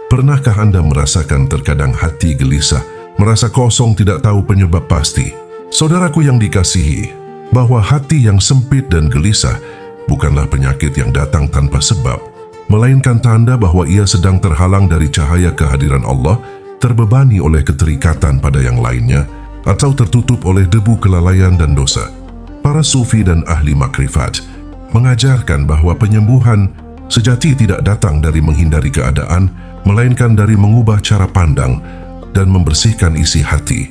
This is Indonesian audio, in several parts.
Pernahkah Anda merasakan terkadang hati gelisah, merasa kosong tidak tahu penyebab pasti? Saudaraku yang dikasihi, bahwa hati yang sempit dan gelisah bukanlah penyakit yang datang tanpa sebab, melainkan tanda bahwa ia sedang terhalang dari cahaya kehadiran Allah, terbebani oleh keterikatan pada yang lainnya, atau tertutup oleh debu kelalaian dan dosa. Para sufi dan ahli makrifat mengajarkan bahwa penyembuhan sejati tidak datang dari menghindari keadaan, melainkan dari mengubah cara pandang dan membersihkan isi hati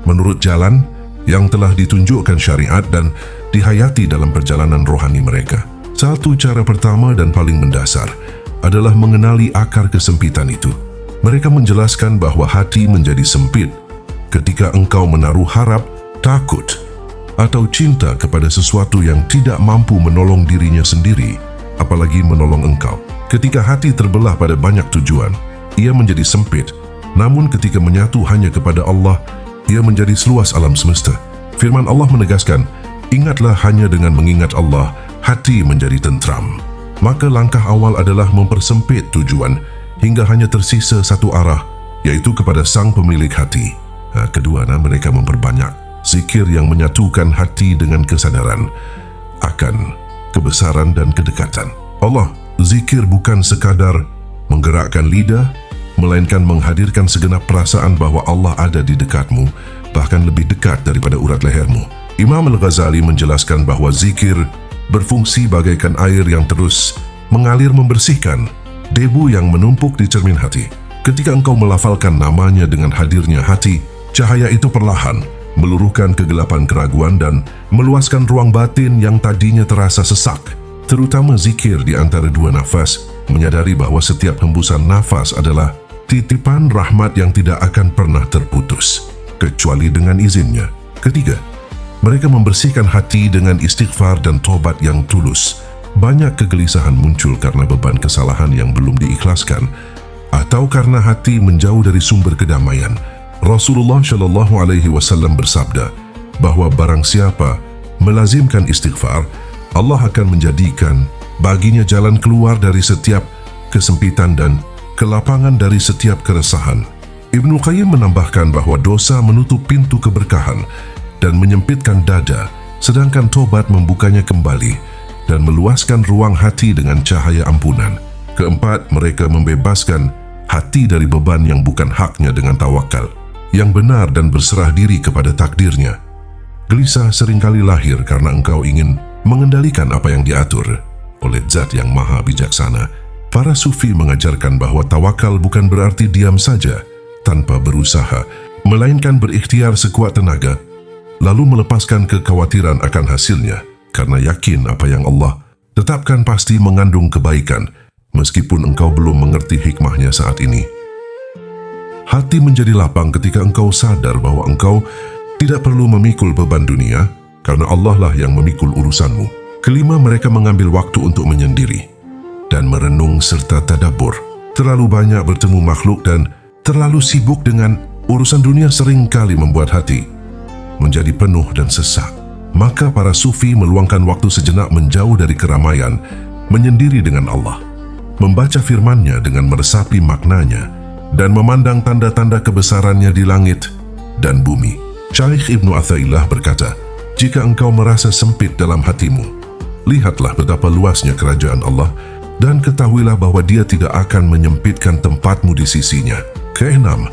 menurut jalan yang telah ditunjukkan syariat dan dihayati dalam perjalanan rohani mereka. Satu cara pertama dan paling mendasar adalah mengenali akar kesempitan itu. Mereka menjelaskan bahwa hati menjadi sempit ketika engkau menaruh harap, takut, atau cinta kepada sesuatu yang tidak mampu menolong dirinya sendiri, apalagi menolong engkau. Ketika hati terbelah pada banyak tujuan, ia menjadi sempit. Namun ketika menyatu hanya kepada Allah, ia menjadi seluas alam semesta. Firman Allah menegaskan, ingatlah hanya dengan mengingat Allah, hati menjadi tentram. Maka langkah awal adalah mempersempit tujuan hingga hanya tersisa satu arah, yaitu kepada sang pemilik hati. Kedua, mereka memperbanyak zikir yang menyatukan hati dengan kesadaran akan kebesaran dan kedekatan Allah. Zikir bukan sekadar menggerakkan lidah, melainkan menghadirkan segenap perasaan bahwa Allah ada di dekatmu, bahkan lebih dekat daripada urat lehermu. Imam Al-Ghazali menjelaskan bahwa zikir berfungsi bagaikan air yang terus mengalir membersihkan debu yang menumpuk di cermin hati. Ketika engkau melafalkan namanya dengan hadirnya hati, cahaya itu perlahan meluruhkan kegelapan keraguan dan meluaskan ruang batin yang tadinya terasa sesak. Terutama zikir di antara dua nafas, menyadari bahwa setiap hembusan nafas adalah titipan rahmat yang tidak akan pernah terputus, kecuali dengan izinnya. Ketiga, mereka membersihkan hati dengan istighfar dan tobat yang tulus. Banyak kegelisahan muncul karena beban kesalahan yang belum diikhlaskan, atau karena hati menjauh dari sumber kedamaian. Rasulullah SAW bersabda bahwa barang siapa melazimkan istighfar, Allah akan menjadikan baginya jalan keluar dari setiap kesempitan dan kelapangan dari setiap keresahan. Ibnu Qayyim menambahkan bahwa dosa menutup pintu keberkahan dan menyempitkan dada, sedangkan tobat membukanya kembali dan meluaskan ruang hati dengan cahaya ampunan. Keempat, mereka membebaskan hati dari beban yang bukan haknya dengan tawakal yang benar dan berserah diri kepada takdirnya. Gelisah seringkali lahir karena engkau ingin mengendalikan apa yang diatur oleh Zat yang Maha Bijaksana. Para sufi mengajarkan bahwa tawakal bukan berarti diam saja tanpa berusaha, melainkan berikhtiar sekuat tenaga, lalu melepaskan kekhawatiran akan hasilnya, karena yakin apa yang Allah tetapkan pasti mengandung kebaikan, meskipun engkau belum mengerti hikmahnya saat ini. Hati menjadi lapang ketika engkau sadar bahwa engkau tidak perlu memikul beban dunia, karena Allah lah yang memikul urusanmu. Kelima, mereka mengambil waktu untuk menyendiri dan merenung serta tadabbur. Terlalu banyak bertemu makhluk dan terlalu sibuk dengan urusan dunia seringkali membuat hati menjadi penuh dan sesak. Maka para sufi meluangkan waktu sejenak menjauh dari keramaian, menyendiri dengan Allah, membaca firman-Nya dengan meresapi maknanya, dan memandang tanda-tanda kebesarannya di langit dan bumi. Syekh Ibnu Athaillah berkata, jika engkau merasa sempit dalam hatimu, lihatlah betapa luasnya kerajaan Allah dan ketahuilah bahwa Dia tidak akan menyempitkan tempatmu di sisinya. Keenam,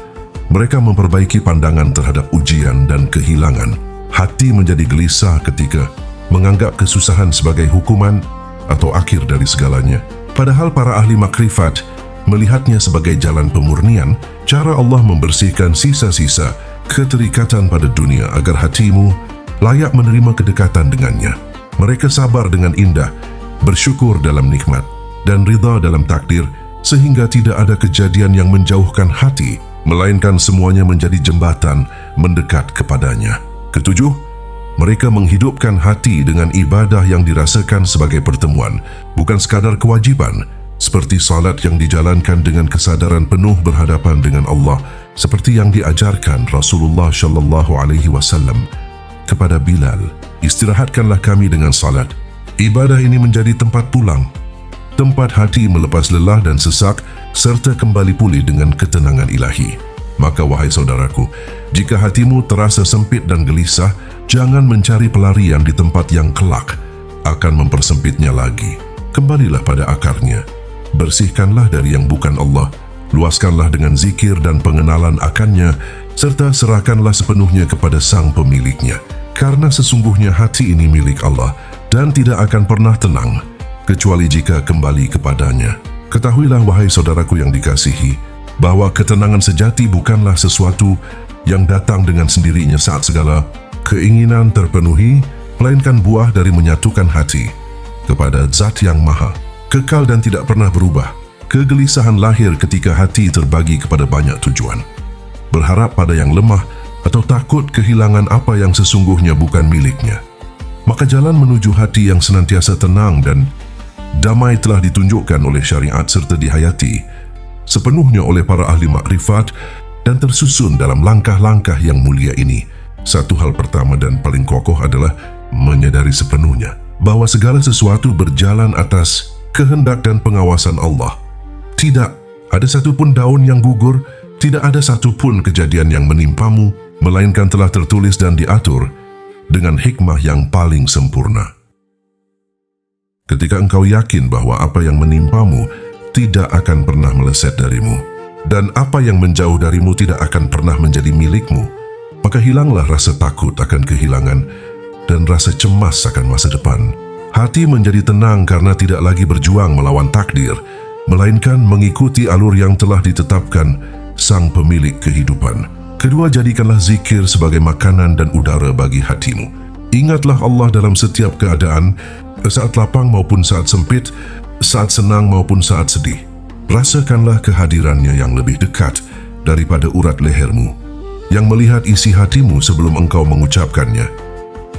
mereka memperbaiki pandangan terhadap ujian dan kehilangan. Hati menjadi gelisah ketika menganggap kesusahan sebagai hukuman atau akhir dari segalanya. Padahal para ahli makrifat melihatnya sebagai jalan pemurnian, cara Allah membersihkan sisa-sisa keterikatan pada dunia agar hatimu layak menerima kedekatan dengannya. Mereka sabar dengan indah, bersyukur dalam nikmat, dan ridha dalam takdir, sehingga tidak ada kejadian yang menjauhkan hati, melainkan semuanya menjadi jembatan mendekat kepadanya. Ketujuh, mereka menghidupkan hati dengan ibadah yang dirasakan sebagai pertemuan, bukan sekadar kewajiban, seperti salat yang dijalankan dengan kesadaran penuh berhadapan dengan Allah, seperti yang diajarkan Rasulullah SAW kepada Bilal, istirahatkanlah kami dengan salat. Ibadah ini menjadi tempat pulang, tempat hati melepas lelah dan sesak serta kembali pulih dengan ketenangan ilahi. Maka wahai saudaraku, jika hatimu terasa sempit dan gelisah, jangan mencari pelarian di tempat yang kelak akan mempersempitnya lagi. Kembalilah pada akarnya. Bersihkanlah dari yang bukan Allah, luaskanlah dengan zikir dan pengenalan akannya, serta serahkanlah sepenuhnya kepada sang pemiliknya. Karena sesungguhnya hati ini milik Allah dan tidak akan pernah tenang kecuali jika kembali kepadanya. Ketahuilah wahai saudaraku yang dikasihi, bahwa ketenangan sejati bukanlah sesuatu yang datang dengan sendirinya saat segala keinginan terpenuhi, melainkan buah dari menyatukan hati kepada Zat yang Maha, kekal dan tidak pernah berubah. Kegelisahan lahir ketika hati terbagi kepada banyak tujuan, berharap pada yang lemah atau takut kehilangan apa yang sesungguhnya bukan miliknya. Maka jalan menuju hati yang senantiasa tenang dan damai telah ditunjukkan oleh syariat serta dihayati sepenuhnya oleh para ahli makrifat dan tersusun dalam langkah-langkah yang mulia ini. Satu hal pertama dan paling kokoh adalah menyadari sepenuhnya bahwa segala sesuatu berjalan atas kehendak dan pengawasan Allah. Tidak ada satupun daun yang gugur, tidak ada satupun kejadian yang menimpamu, melainkan telah tertulis dan diatur dengan hikmah yang paling sempurna. Ketika engkau yakin bahwa apa yang menimpamu tidak akan pernah meleset darimu, dan apa yang menjauh darimu tidak akan pernah menjadi milikmu, maka hilanglah rasa takut akan kehilangan dan rasa cemas akan masa depan. Hati menjadi tenang karena tidak lagi berjuang melawan takdir, melainkan mengikuti alur yang telah ditetapkan sang pemilik kehidupan. Kedua, jadikanlah zikir sebagai makanan dan udara bagi hatimu. Ingatlah Allah dalam setiap keadaan, saat lapang maupun saat sempit, saat senang maupun saat sedih. Rasakanlah kehadirannya yang lebih dekat daripada urat lehermu, yang melihat isi hatimu sebelum engkau mengucapkannya.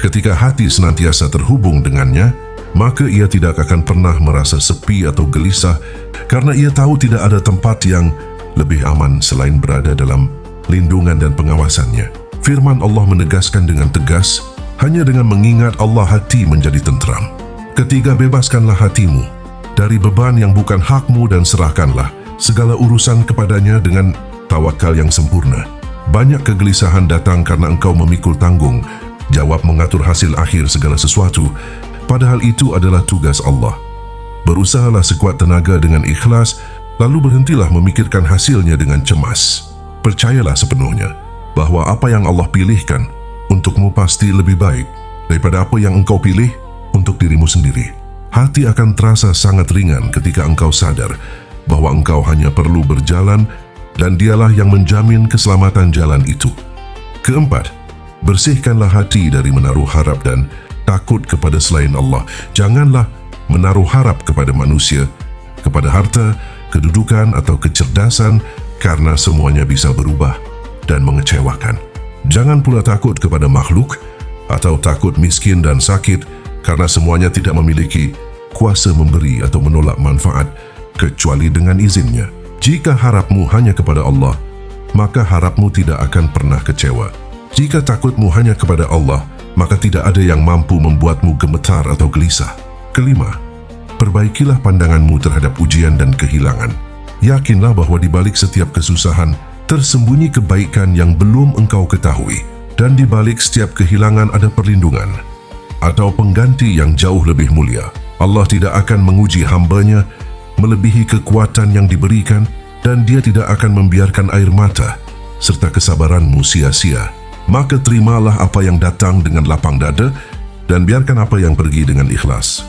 Ketika hati senantiasa terhubung dengannya, maka ia tidak akan pernah merasa sepi atau gelisah, karena ia tahu tidak ada tempat yang lebih aman selain berada dalam lindungan dan pengawasannya. Firman Allah menegaskan dengan tegas, hanya dengan mengingat Allah hati menjadi tentram. Ketiga, bebaskanlah hatimu dari beban yang bukan hakmu dan serahkanlah segala urusan kepadanya dengan tawakal yang sempurna. Banyak kegelisahan datang karena engkau memikul tanggung jawab mengatur hasil akhir segala sesuatu, padahal itu adalah tugas Allah. Berusahalah sekuat tenaga dengan ikhlas, lalu berhentilah memikirkan hasilnya dengan cemas. Percayalah sepenuhnya bahwa apa yang Allah pilihkan untukmu pasti lebih baik daripada apa yang engkau pilih untuk dirimu sendiri. Hati akan terasa sangat ringan ketika engkau sadar bahwa engkau hanya perlu berjalan dan dialah yang menjamin keselamatan jalan itu. Keempat, bersihkanlah hati dari menaruh harap dan takut kepada selain Allah. Janganlah menaruh harap kepada manusia, kepada harta, kedudukan atau kecerdasan, karena semuanya bisa berubah dan mengecewakan. Jangan pula takut kepada makhluk atau takut miskin dan sakit, karena semuanya tidak memiliki kuasa memberi atau menolak manfaat kecuali dengan izinnya. Jika harapmu hanya kepada Allah, maka harapmu tidak akan pernah kecewa. Jika takutmu hanya kepada Allah, maka tidak ada yang mampu membuatmu gemetar atau gelisah. Kelima, perbaikilah pandanganmu terhadap ujian dan kehilangan. Yakinlah bahwa di balik setiap kesusahan tersembunyi kebaikan yang belum engkau ketahui, dan di balik setiap kehilangan ada perlindungan atau pengganti yang jauh lebih mulia. Allah tidak akan menguji hambanya melebihi kekuatan yang diberikan, dan Dia tidak akan membiarkan air mata serta kesabaranmu sia-sia. Maka terimalah apa yang datang dengan lapang dada dan biarkan apa yang pergi dengan ikhlas.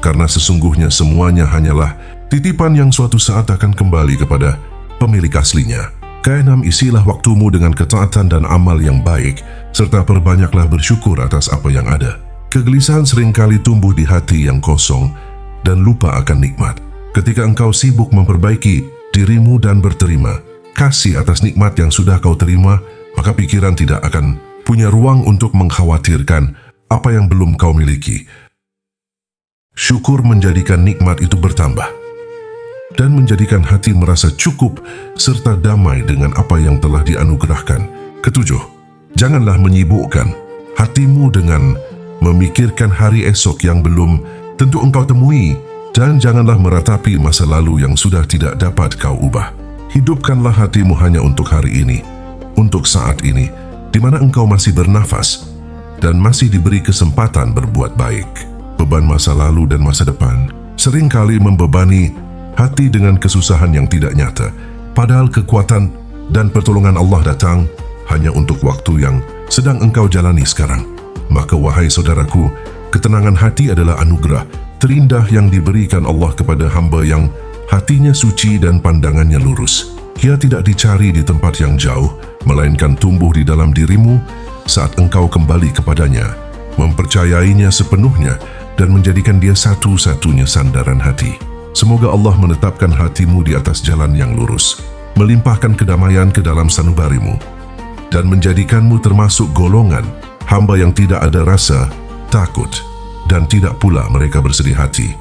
Karena sesungguhnya semuanya hanyalah titipan yang suatu saat akan kembali kepada pemilik aslinya. Keenam, isilah waktumu dengan ketaatan dan amal yang baik, serta perbanyaklah bersyukur atas apa yang ada. Kegelisahan seringkali tumbuh di hati yang kosong dan lupa akan nikmat. Ketika engkau sibuk memperbaiki dirimu dan berterima kasih atas nikmat yang sudah kau terima, maka pikiran tidak akan punya ruang untuk mengkhawatirkan apa yang belum kau miliki. Syukur menjadikan nikmat itu bertambah dan menjadikan hati merasa cukup serta damai dengan apa yang telah dianugerahkan. Ketujuh, janganlah menyibukkan hatimu dengan memikirkan hari esok yang belum tentu engkau temui Dan janganlah meratapi masa lalu yang sudah tidak dapat kau ubah. Hidupkanlah hatimu hanya untuk hari ini, untuk saat ini, di mana engkau masih bernafas dan masih diberi kesempatan berbuat baik. Beban masa lalu dan masa depan seringkali membebani hati dengan kesusahan yang tidak nyata, padahal kekuatan dan pertolongan Allah datang hanya untuk waktu yang sedang engkau jalani sekarang. Maka wahai saudaraku, ketenangan hati adalah anugerah terindah yang diberikan Allah kepada hamba yang hatinya suci dan pandangannya lurus. Ia tidak dicari di tempat yang jauh, melainkan tumbuh di dalam dirimu saat engkau kembali kepadanya, mempercayainya sepenuhnya dan menjadikan dia satu-satunya sandaran hati. Semoga Allah menetapkan hatimu di atas jalan yang lurus, melimpahkan kedamaian ke dalam sanubarimu, dan menjadikanmu termasuk golongan hamba yang tidak ada rasa takut dan tidak pula mereka bersedih hati.